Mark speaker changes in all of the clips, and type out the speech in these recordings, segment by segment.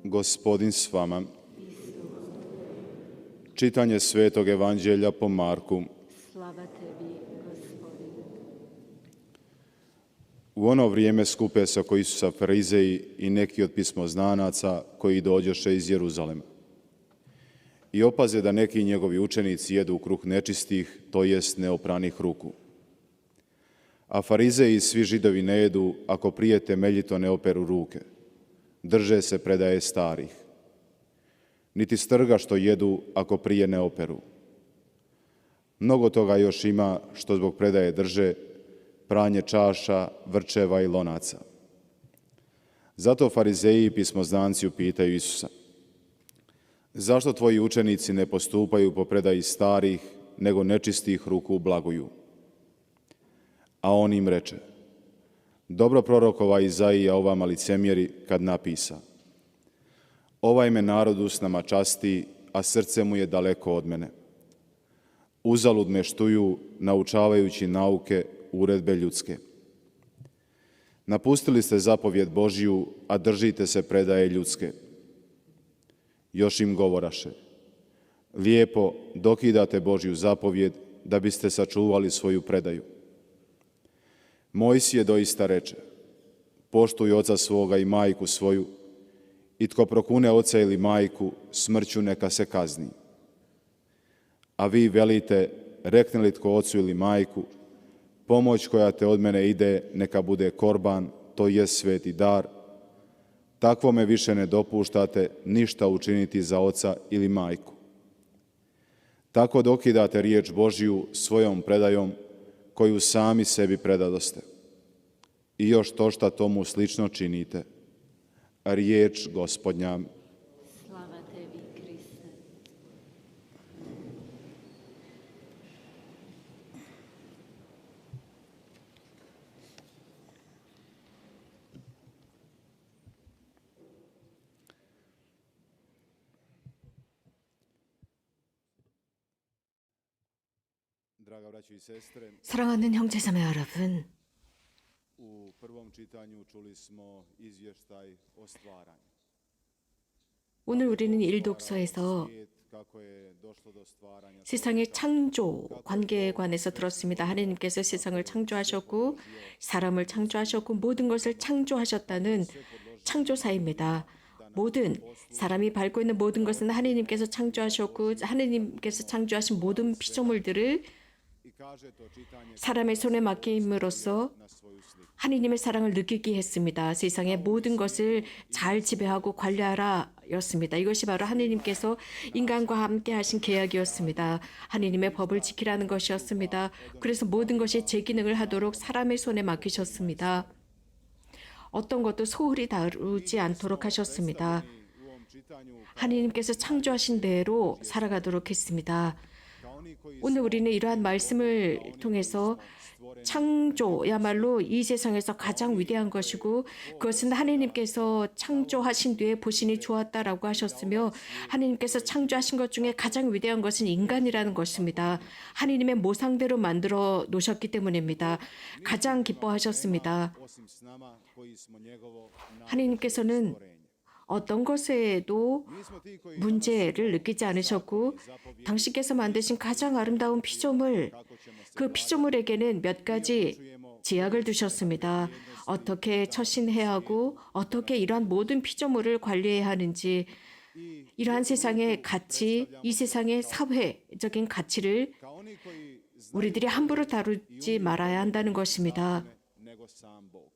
Speaker 1: Gospodin s vama. Čitanje Svetog Evanđelja po Marku.
Speaker 2: Slava tebi, Gospodine.
Speaker 1: U ono vrijeme skupe se oko Isusa farizeji i neki od pismoznanaca koji dođoše iz Jeruzalema. I opaze da neki njegovi učenici jedu kruh nečistih, to jest neopranih ruku. A farizeji i svi Židovi ne jedu ako prije temeljito ne operu ruke. Drže se predaje starih. Niti strga što jedu ako prije ne operu. Mnogo toga još ima što zbog predaje drže, pranje čaša, vrčeva i lonaca. Zato farizeji i pismoznanci upitaju Isusa: zašto tvoji učenici ne postupaju po predaji starih, nego nečistih ruku blaguju? A on im reče: dobro prorokova Izaija o vama licemjeri kad napisa: ovaj me narod usnama časti, a srce mu je daleko od mene. Uzalud me štuju, naučavajući nauke, uredbe ljudske. Napustili ste zapovjed Božju, a držite se predaje ljudske. Još im govoraše: lijepo dokidate Božju zapovjed da biste sačuvali svoju predaju. Mojsije doista reče: poštuj oca svoga i majku svoju, i tko prokune oca ili majku, smrću neka se kazni. A vi velite: rekne li tko ocu ili majku, pomoć koja te od mene ide neka bude korban, to je sveti dar, takvome više ne dopuštate ništa učiniti za oca ili majku. Tako dokidate riječ Božju svojom predajom koju sami sebi predadoste. I još to šta tomu slično činite. Riječ Gospodnja.
Speaker 2: Slava tebi, Kriste.
Speaker 1: Draga braćo i sestre,
Speaker 2: 사랑하는 형제자매 여러분,
Speaker 1: u prvom čitanju čuli smo izvještaj o stvaranju.
Speaker 2: 오늘 우리는 일독서에서
Speaker 1: Svijet, kako je došlo do stvaranja
Speaker 2: 세상의 창조 관계에 관해서 들었습니다. 하나님께서 세상을 창조하셨고 사람을 창조하셨고 모든 것을 창조하셨다는 창조사입니다. 모든 사람이 밟고 있는 모든 것은 하나님께서 창조하셨고 하나님께서 창조하신 모든 피조물들을
Speaker 1: i kaže to čitanje
Speaker 2: 사람의 손에 맡김으로써
Speaker 1: na svoju sliku.
Speaker 2: 하나님의 사랑을 느끼게 했습니다. 세상의 모든 것을 잘 지배하고 관리하라였습니다. 이것이 바로 하나님께서 인간과 함께 하신 계약이었습니다. 하나님의 법을 지키라는 것이었습니다. 그래서 모든 것이 제 기능을 하도록 사람의 손에 맡기셨습니다. 어떤 것도 소홀히 다루지 않도록 하셨습니다.
Speaker 1: U ovom čitanju
Speaker 2: 하나님께서 창조하신 대로 살아가도록 했습니다.
Speaker 1: kao oni koji
Speaker 2: 오늘 우리는 이러한 말씀을 통해서 창조야말로 이 세상에서 가장 위대한 것이고 그것은 하나님께서 창조하신 뒤에 보시니 좋았다라고 하셨으며 하나님께서 창조하신 것 중에 가장 위대한 것은 인간이라는 것입니다. 하나님의 모상대로 만들어 놓으셨기 때문입니다. 가장 기뻐하셨습니다.
Speaker 1: osim s nama koji smo njegovo
Speaker 2: 하나님께서는 어떤 것에도 문제를 느끼지 않으셨고 당신께서 만드신 가장 아름다운 피조물, 그 피조물에게는 몇 가지 제약을 두셨습니다. 어떻게 처신해야 하고 어떻게 이러한 모든 피조물을 관리해야 하는지 이러한 세상의 가치, 이 세상의 사회적인 가치를
Speaker 1: kao oni koji
Speaker 2: 우리들이 함부로 다루지 말아야 한다는 것입니다.
Speaker 1: nego sam Bog.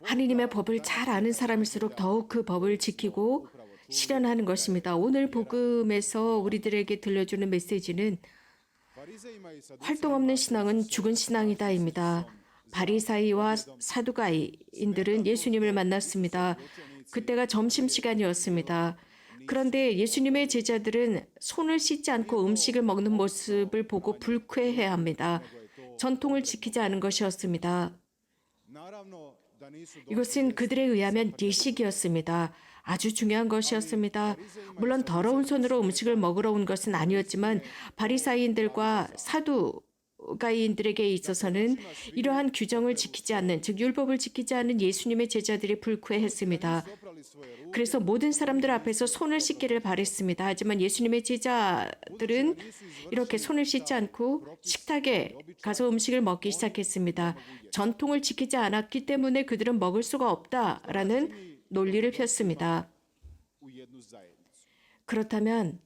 Speaker 2: 하느님의 법을 잘 아는 사람일수록 더욱 그 법을 지키고 실현하는 것입니다. 오늘 복음에서 우리들에게 들려주는 메시지는
Speaker 1: Farizejima i
Speaker 2: 활동 없는 신앙은 죽은 신앙이다입니다. 바리사이와 사두가이인들은 예수님을 만났습니다. 그때가 점심시간이었습니다. 그런데 예수님의 제자들은 손을 씻지 않고 음식을 먹는 모습을 보고 불쾌해합니다. 전통을 지키지 않은 것이었습니다.
Speaker 1: naravno da nisu
Speaker 2: 이것은 그들에 의하면 예식이었습니다. 아주 중요한 것이었습니다. 물론 더러운 손으로 음식을 먹으러 온 것은 아니었지만 바리사이인들과 사두가이인들에게 있어서는 이러한 규정을 지키지 않는, 즉 율법을 지키지 않는 예수님의 제자들이 불쾌했습니다.
Speaker 1: oprali
Speaker 2: 그래서 모든 사람들 앞에서 손을 씻기를 바랬습니다. 하지만 예수님의 제자들은 이렇게 손을 씻지 않고 식탁에 가서 음식을 먹기 시작했습니다. 전통을 지키지 않았기 때문에 그들은 먹을 수가 없다라는 논리를 폈습니다. 그렇다면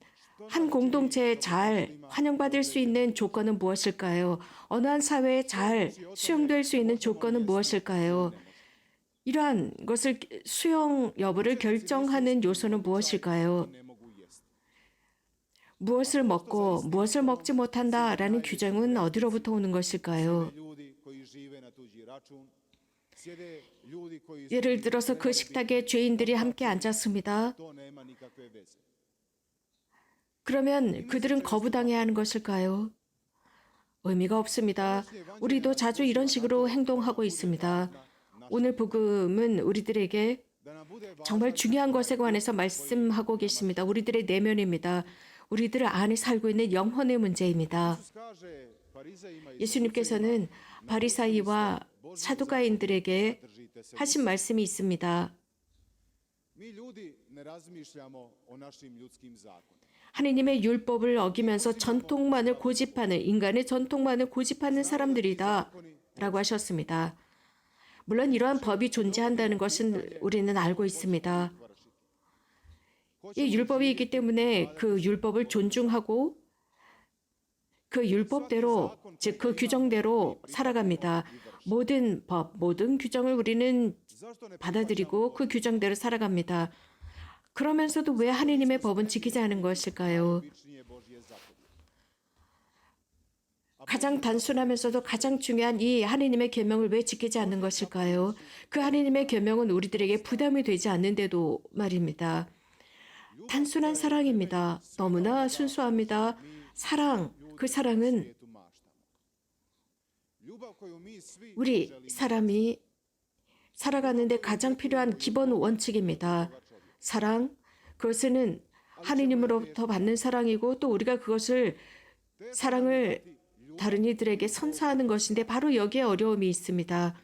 Speaker 2: 한 공동체에 잘 환영받을 수 있는 조건은 무엇일까요? 어느 한 사회에 잘 수용될 수 있는 조건은 무엇일까요? 이러한 것을 수용 여부를 결정하는 요소는 무엇일까요? 무엇을 먹고 무엇을 먹지 못한다라는 규정은 어디로부터 오는 것일까요? 예를 들어서 그 식탁에 죄인들이 함께 앉았습니다. 그러면 그들은 거부당해야 하는 것일까요? 의미가 없습니다. 우리도 자주 이런 식으로 행동하고 있습니다. 오늘 복음은 우리들에게 정말 중요한 것에 관해서 말씀하고 계십니다. 우리들의 내면입니다. 우리들 안에 살고 있는 영혼의 문제입니다. 예수님께서는 바리사이와 사두가인들에게 하신 말씀이 있습니다. 하느님의 율법을 어기면서 전통만을 고집하는 인간의 전통만을 고집하는 사람들이다 라고 하셨습니다. 물론 이러한 법이 존재한다는 것은 우리는 알고 있습니다. 이 율법이 있기 때문에 그 율법을 존중하고 그 율법대로, 즉 그 규정대로 살아갑니다. 모든 법, 모든 규정을 우리는 받아들이고 그 규정대로 살아갑니다. 그러면서도 왜 하느님의 법은 지키지 않은 것일까요? 가장 단순하면서도 가장 중요한 이 하느님의 계명을 왜 지키지 않는 것일까요? 그 하느님의 계명은 우리들에게 부담이 되지 않는데도 말입니다. 단순한 사랑입니다. 너무나 순수합니다. 사랑, 그 사랑은 우리 사람이 살아가는데 가장 필요한 기본 원칙입니다. 사랑, 그것은 하느님으로부터 받는 사랑이고 또 우리가 그것을 사랑을 다른 이들에게 선사하는 것인데 바로 여기에 어려움이 있습니다.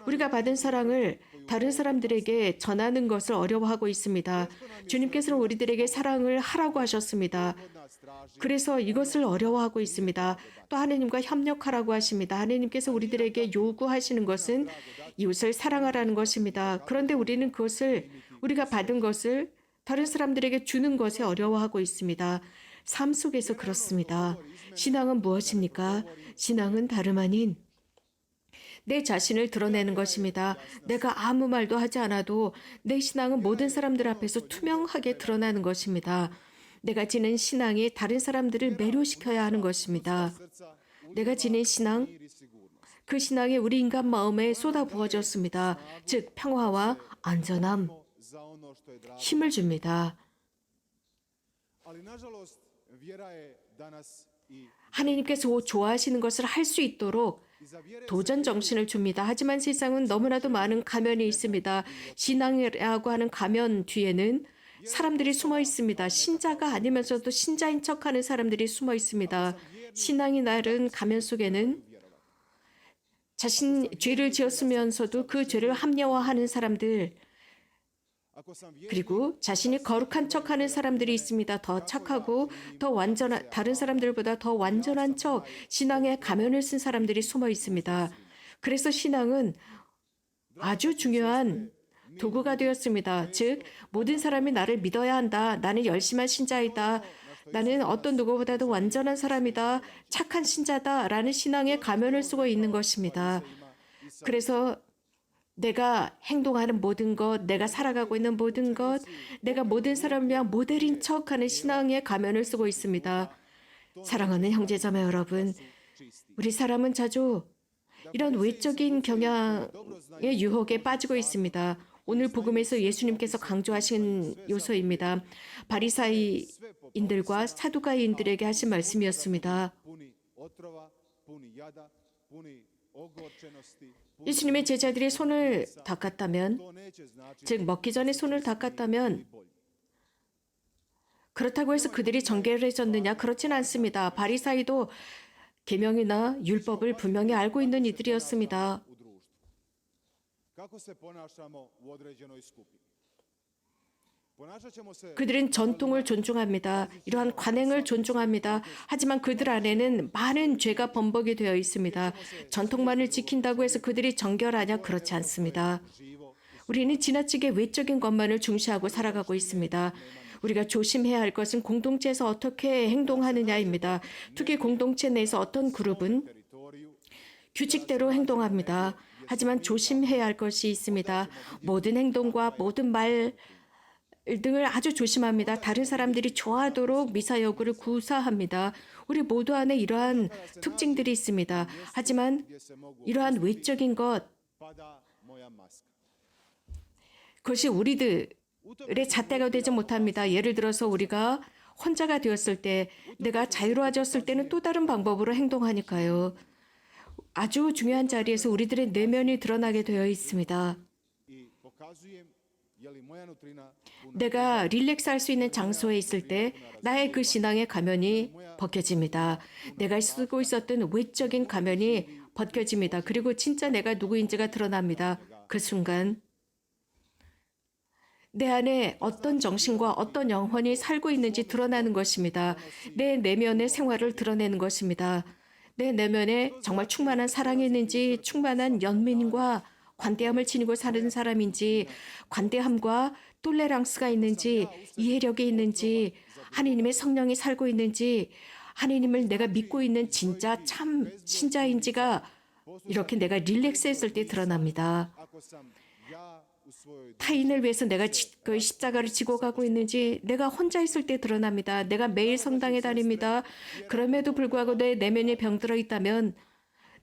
Speaker 2: 우리가 받은 사랑을 다른 사람들에게 전하는 것을 어려워하고 있습니다. 주님께서는 우리들에게 사랑을 하라고 하셨습니다. 그래서 이것을 어려워하고 있습니다. 또 하느님과 협력하라고 하십니다. 하느님께서 우리들에게 요구하시는 것은 이웃을 사랑하라는 것입니다. 그런데 우리는 그것을 우리가 받은 것을 다른 사람들에게 주는 것에 어려워하고 있습니다. 삶 속에서 그렇습니다. 신앙은 무엇입니까? 신앙은 다름 아닌 내 자신을 드러내는 것입니다. 내가 아무 말도 하지 않아도 내 신앙은 모든 사람들 앞에서 투명하게 드러나는 것입니다. 내가 지닌 신앙이 다른 사람들을 매료시켜야 하는 것입니다. 내가 지닌 신앙, 그 신앙이 우리 인간 마음에 쏟아 부어졌습니다. 즉 평화와 안전함, 힘을 줍니다. 하느님께서 좋아하시는 것을 할 수 있도록 도전 정신을 줍니다. 하지만 세상은 너무나도 많은 가면이 있습니다. 신앙이라고 하는 가면 뒤에는 사람들이 숨어 있습니다. 신자가 아니면서도 신자인 척하는 사람들이 숨어 있습니다. 신앙이 나른 가면 속에는 자신 죄를 지었으면서도 그 죄를 합리화하는 사람들, 그리고 자신이 거룩한 척하는 사람들이 있습니다. 더 착하고 더 완전한, 다른 사람들보다 더 완전한 척 신앙의 가면을 쓴 사람들이 숨어 있습니다. 그래서 신앙은 아주 중요한 도구가 되었습니다. 즉 모든 사람이 나를 믿어야 한다. 나는 열심한 신자이다. 나는 어떤 누구보다도 완전한 사람이다. 착한 신자다. 라는 신앙의 가면을 쓰고 있는 것입니다. 그래서 내가 행동하는 모든 것, 내가 살아가고 있는 모든 것, 내가 모든 사람을 위한 모델인 척하는 신앙의 가면을 쓰고 있습니다. 사랑하는 형제자매 여러분, 우리 사람은 자주 이런 외적인 경향의 유혹에 빠지고 있습니다. 오늘 복음에서 예수님께서 강조하신 요소입니다. 바리사이인들과 사두가인들에게 하신 말씀이었습니다. 예수님의 제자들이 손을 닦았다면, 즉 먹기 전에 손을 닦았다면 그렇다고 해서 그들이 정결해졌느냐? 그렇진 않습니다. 바리사이도 계명이나 율법을 분명히 알고 있는 이들이었습니다. 그들은 전통을 존중합니다. 이러한 관행을 존중합니다. 하지만 그들 안에는 많은 죄가 범벅이 되어 있습니다. 전통만을 지킨다고 해서 그들이 정결하냐? 그렇지 않습니다. 우리는 지나치게 외적인 것만을 중시하고 살아가고 있습니다. 우리가 조심해야 할 것은 공동체에서 어떻게 행동하느냐입니다. 특히 공동체 내에서 어떤 그룹은 규칙대로 행동합니다. 하지만 조심해야 할 것이 있습니다. 모든 행동과 모든 말 등을 아주 조심합니다. 다른 사람들이 좋아하도록 미사여구를 구사합니다. 우리 모두 안에 이러한 특징들이 있습니다. 하지만 이러한 외적인 것, 그것이 우리들의 잣대가 되지 못합니다. 예를 들어서 우리가 혼자가 되었을 때, 내가 자유로워졌을 때는 또 다른 방법으로 행동하니까요. 아주 중요한 자리에서 우리들의 내면이 드러나게 되어 있습니다. 내가 릴렉스할 수 있는 장소에 있을 때 나의 그 신앙의 가면이 벗겨집니다. 내가 쓰고 있었던 외적인 가면이 벗겨집니다. 그리고 진짜 내가 누구인지가 드러납니다. 그 순간 내 안에 어떤 정신과 어떤 영혼이 살고 있는지 드러나는 것입니다. 내 내면의 생활을 드러내는 것입니다. 내 내면에 정말 충만한 사랑이 있는지, 충만한 연민과 관대함을 지니고 사는 사람인지, 관대함과 톨레랑스가 있는지, 이해력이 있는지, 하나님의 성령이 살고 있는지, 하나님을 내가 믿고 있는 진짜 참 신자인지가 이렇게 내가 릴렉스했을 때 드러납니다. 타인을 위해서 내가 그 십자가를 지고 가고 있는지 내가 혼자 있을 때 드러납니다. 내가 매일 성당에 다닙니다. 그럼에도 불구하고 내 내면이 병들어 있다면,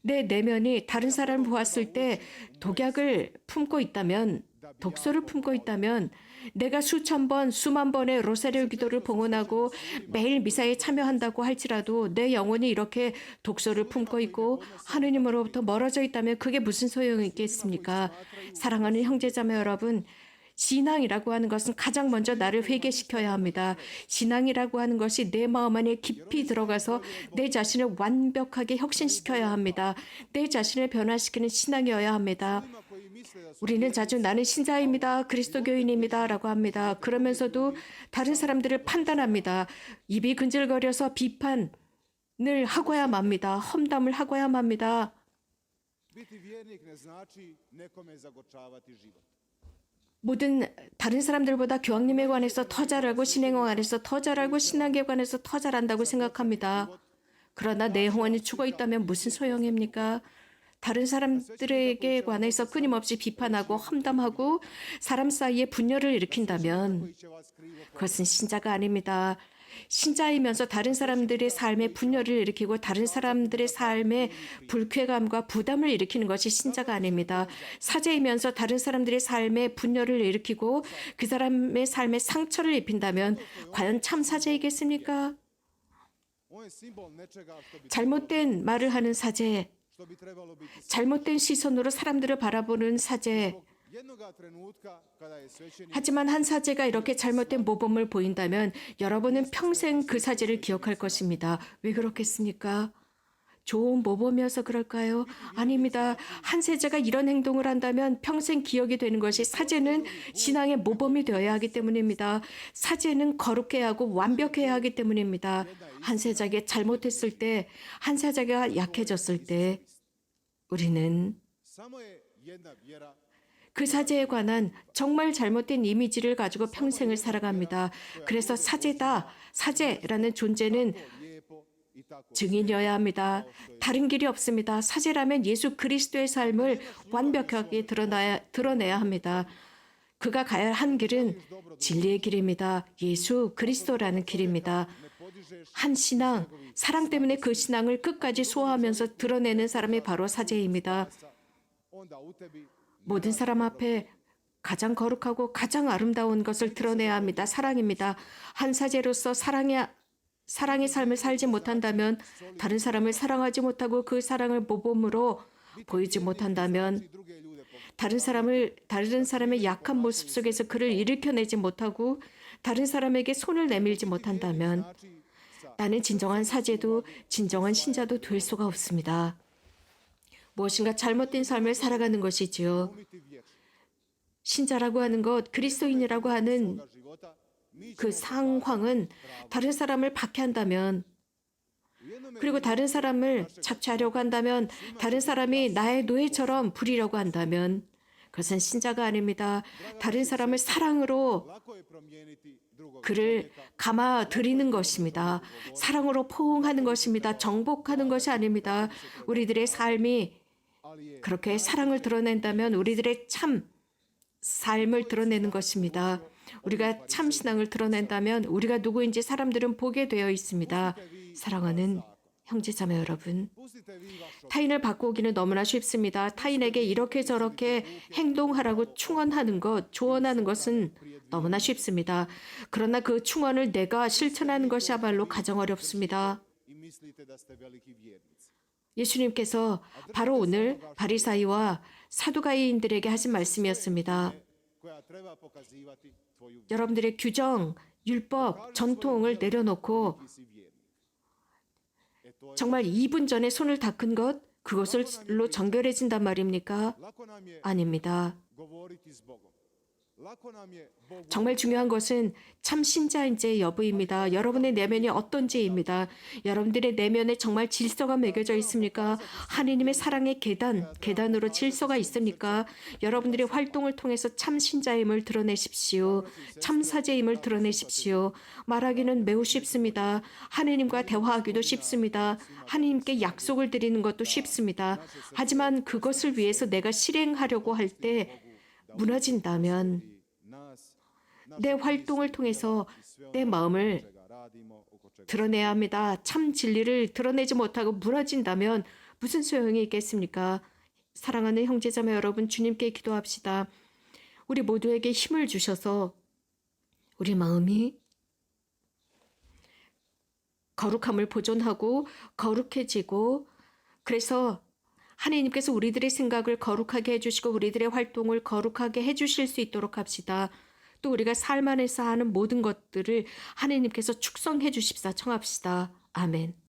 Speaker 2: 내 내면이 다른 사람을 보았을 때 독약을 품고 있다면, 독소를 품고 있다면, 내가 수천 번, 수만 번의 로사리오 기도를 봉헌하고 매일 미사에 참여한다고 할지라도 내 영혼이 이렇게 독소를 품고 있고 하느님으로부터 멀어져 있다면 그게 무슨 소용이 있겠습니까? 사랑하는 형제자매 여러분, 신앙이라고 하는 것은 가장 먼저 나를 회개시켜야 합니다. 신앙이라고 하는 것이 내 마음 안에 깊이 들어가서 내 자신을 완벽하게 혁신시켜야 합니다. 내 자신을 변화시키는 신앙이어야 합니다. 우리는 자주 나는 신자입니다. 그리스도교인입니다. 라고 합니다. 그러면서도 다른 사람들을 판단합니다. 입이 근질거려서 비판을 하고야 맙니다. 험담을 하고야 맙니다. 모든 다른 사람들보다 교황님에 관해서 더 잘알고 신행에 관해서 더 잘알고 신학에 관해서 더 잘한다고 생각합니다. 그러나 내 영혼이 죽어 있다면 무슨 소용입니까? 다른 사람들에게 관해서 끊임없이 비판하고 험담하고 사람 사이에 분열을 일으킨다면 그것은 신자가 아닙니다. 신자이면서 다른 사람들의 삶에 분열을 일으키고 다른 사람들의 삶에 불쾌감과 부담을 일으키는 것이 신자가 아닙니다. 사제이면서 다른 사람들의 삶에 분열을 일으키고 그 사람의 삶에 상처를 입힌다면 과연 참 사제이겠습니까? 잘못된 말을 하는 사제, 잘못된 시선으로 사람들을 바라보는 사제, 하지만 한 사제가 이렇게 잘못된 모범을 보인다면 여러분은 평생 그 사제를 기억할 것입니다. 왜 그렇겠습니까? 좋은 모범이어서 그럴까요? 아닙니다. 한 세자가 이런 행동을 한다면 평생 기억이 되는 것이 사제는 신앙의 모범이 되어야 하기 때문입니다. 사제는 거룩해야 하고 완벽해야 하기 때문입니다. 한 세자가 잘못했을 때, 한 세자가 약해졌을 때 우리는 그 사제에 관한 정말 잘못된 이미지를 가지고 평생을 살아갑니다. 그래서 사제다, 사제라는 존재는 증인이어야 합니다. 다른 길이 없습니다. 사제라면 예수 그리스도의 삶을 완벽하게 드러내야 합니다. 그가 가야 한 길은 진리의 길입니다. 예수 그리스도라는 길입니다. 한 신앙, 사랑 때문에 그 신앙을 끝까지 소화하면서 드러내는 사람이 바로 사제입니다. 모든 사람 앞에 가장 거룩하고 가장 아름다운 것을 드러내야 합니다. 사랑입니다. 한 사제로서 사랑의 삶을 살지 못한다면, 다른 사람을 사랑하지 못하고 그 사랑을 모범으로 보이지 못한다면, 다른 사람의 약한 모습 속에서 그를 일으켜내지 못하고 다른 사람에게 손을 내밀지 못한다면 나는 진정한 사제도 진정한 신자도 될 수가 없습니다. 무엇인가 잘못된 삶을 살아가는 것이지요. 신자라고 하는 것, 그리스도인이라고 하는 그 상황은 다른 사람을 박해한다면, 그리고 다른 사람을 착취하려고 한다면, 다른 사람이 나의 노예처럼 부리려고 한다면 그것은 신자가 아닙니다. 다른 사람을 사랑으로 그를 감아들이는 것입니다. 사랑으로 포옹하는 것입니다. 정복하는 것이 아닙니다. 우리들의 삶이 그렇게 사랑을 드러낸다면 우리들의 참 삶을 드러내는 것입니다. 우리가 참 신앙을 드러낸다면 우리가 누구인지 사람들은 보게 되어 있습니다. 사랑하는 형제자매 여러분, 타인을 바꾸기는 너무나 쉽습니다. 타인에게 이렇게 저렇게 행동하라고 충원하는 것, 조언하는 것은 너무나 쉽습니다. 그러나 그 충원을 내가 실천하는 것이야말로 가장 어렵습니다. 예수님께서 바로 오늘 바리사이와 사두가이인들에게 하신 말씀이었습니다. 여러분들의 규정, 율법, 전통을 내려놓고 정말 2분 전에 손을 닦은 것, 그것으로 정결해진단 말입니까? 아닙니다. 정말 중요한 것은 참 신자인지의 여부입니다. 여러분의 내면이 어떤지입니다. 여러분들의 내면에 정말 질서가 매겨져 있습니까? 하느님의 사랑의 계단으로 질서가 있습니까? 여러분들의 활동을 통해서 참 신자임을 드러내십시오. 참 사제임을 드러내십시오. 말하기는 매우 쉽습니다. 하느님과 대화하기도 쉽습니다. 하느님께 약속을 드리는 것도 쉽습니다. 하지만 그것을 위해서 내가 실행하려고 할 때 무너진다면 내 활동을 통해서 내 마음을 드러내야 합니다. 참 진리를 드러내지 못하고 무너진다면 무슨 소용이 있겠습니까? 사랑하는 형제자매 여러분, 주님께 기도합시다. 우리 모두에게 힘을 주셔서 우리 마음이 거룩함을 보존하고 거룩해지고, 그래서 하나님께서 우리들의 생각을 거룩하게 해주시고 우리들의 활동을 거룩하게 해주실 수 있도록 합시다. 또 우리가 삶 안에서 하는 모든 것들을 하나님께서 축성해 주십사 청합시다. 아멘.